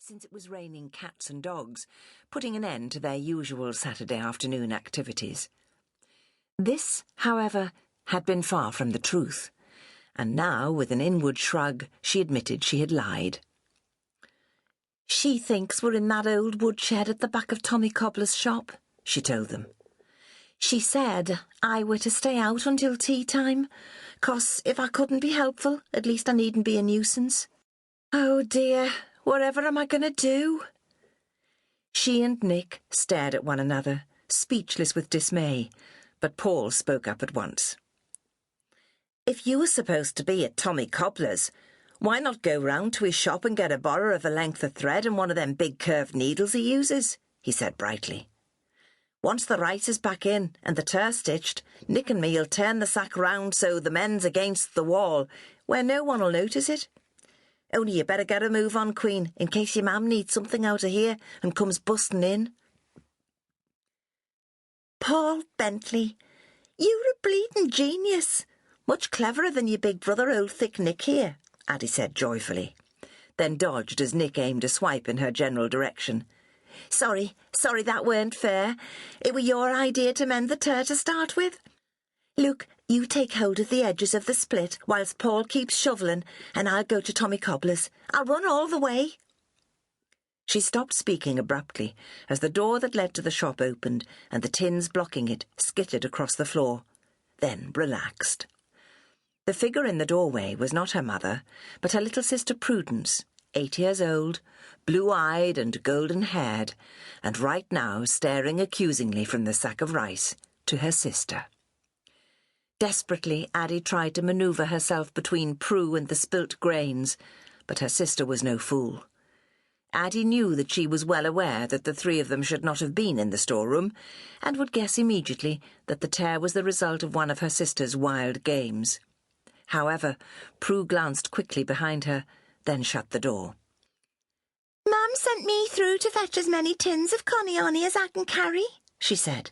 since it was raining cats and dogs, putting an end to their usual Saturday afternoon activities. This, however, had been far from the truth, and now, with an inward shrug, she admitted she had lied. "She thinks we're in that old woodshed at the back of Tommy Cobbler's shop," she told them. "She said I were to stay out until tea time, 'cause if I couldn't be helpful, at least I needn't be a nuisance. Oh dear, whatever am I going to do?" She and Nick stared at one another, speechless with dismay, but Paul spoke up at once. "If you were supposed to be at Tommy Cobbler's, why not go round to his shop and get a borrow of a length of thread and one of them big curved needles he uses?" he said brightly. "Once the rice is back in and the tur stitched, Nick and me'll turn the sack round so the men's against the wall, where no one'll notice it. Only you better get a move on, Queen, in case your mam needs something out of here and comes busting in." "Paul Bentley, you're a bleeding genius. Much cleverer than your big brother, old thick Nick here," Addy said joyfully, then dodged as Nick aimed a swipe in her general direction. Sorry, that weren't fair. It were your idea to mend the tur to start with. Look, you take hold of the edges of the split whilst Paul keeps shovelling, and I'll go to Tommy Cobbler's. I'll run all the way." She stopped speaking abruptly as the door that led to the shop opened and the tins blocking it skittered across the floor, then relaxed. The figure in the doorway was not her mother, but her little sister Prudence, 8 years old, blue-eyed and golden-haired, and right now staring accusingly from the sack of rice to her sister. Desperately, Addy tried to manoeuvre herself between Prue and the spilt grains, but her sister was no fool. Addy knew that she was well aware that the three of them should not have been in the storeroom, and would guess immediately that the tear was the result of one of her sister's wild games. However, Prue glanced quickly behind her, then shut the door. "Mum sent me through to fetch as many tins of conny as I can carry," she said.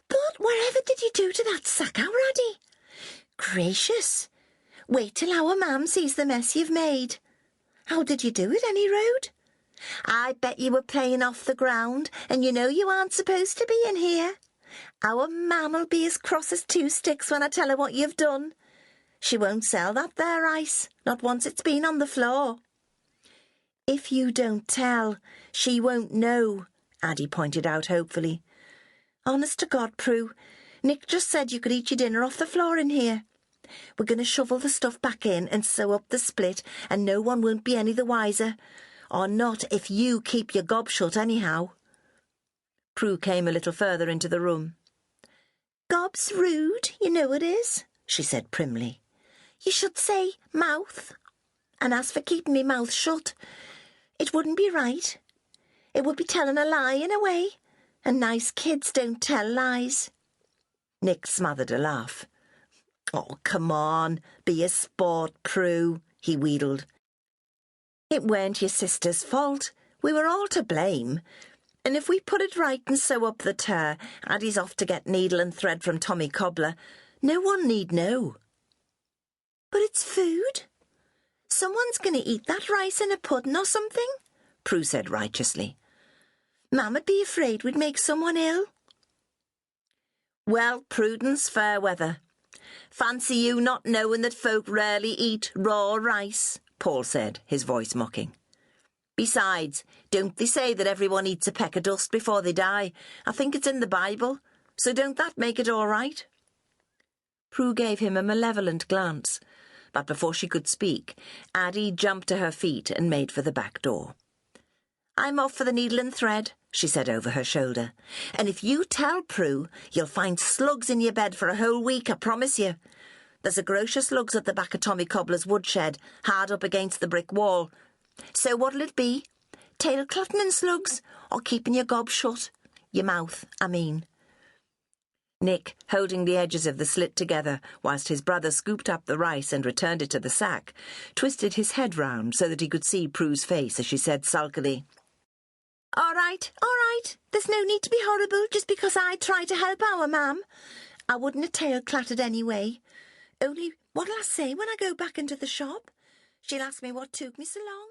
"But whatever did you do to that sack, our Addy? Gracious! Wait till our mam sees the mess you've made. How did you do it, any road? I bet you were playing off the ground, and you know you aren't supposed to be in here. Our mam'll be as cross as 2 sticks when I tell her what you've done. She won't sell that there rice, not once it's been on the floor." "If you don't tell, she won't know," Addy pointed out hopefully. "Honest to God, Prue, Nick just said you could eat your dinner off the floor in here. We're going to shovel the stuff back in and sew up the split, and no one won't be any the wiser. Or not if you keep your gob shut anyhow." Prue came a little further into the room. "Gob's rude, you know it is," she said primly. "You should say mouth. And as for keeping me mouth shut, it wouldn't be right. It would be telling a lie in a way, and nice kids don't tell lies." Nick smothered a laugh. "Oh, come on, be a sport, Prue," he wheedled. "It weren't your sister's fault. We were all to blame. And if we put it right and sew up the tur, Addy's off to get needle and thread from Tommy Cobbler. No one need know." "But it's food. Someone's going to eat that rice in a pudding or something," Prue said righteously. "Mam'd be afraid we'd make someone ill." "Well, Prudence Fairweather, fancy you not knowing that folk rarely eat raw rice," Paul said, his voice mocking. "Besides, don't they say that everyone eats a peck of dust before they die? I think it's in the Bible, so don't that make it all right?" Prue gave him a malevolent glance, but before she could speak, Addy jumped to her feet and made for the back door. "I'm off for the needle and thread," she said over her shoulder. "And if you tell Prue, you'll find slugs in your bed for a whole week, I promise you. There's a grocer slugs at the back of Tommy Cobbler's woodshed, hard up against the brick wall. So what'll it be? Tail-clotting and slugs, or keeping your gob shut? Your mouth, I mean." Nick, holding the edges of the slit together whilst his brother scooped up the rice and returned it to the sack, twisted his head round so that he could see Prue's face as she said sulkily, All right. There's no need to be horrible just because I try to help our mam. I wouldn't have tail-clattered anyway. Only what'll I say when I go back into the shop? She'll ask me what took me so long,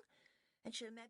and she'll maybe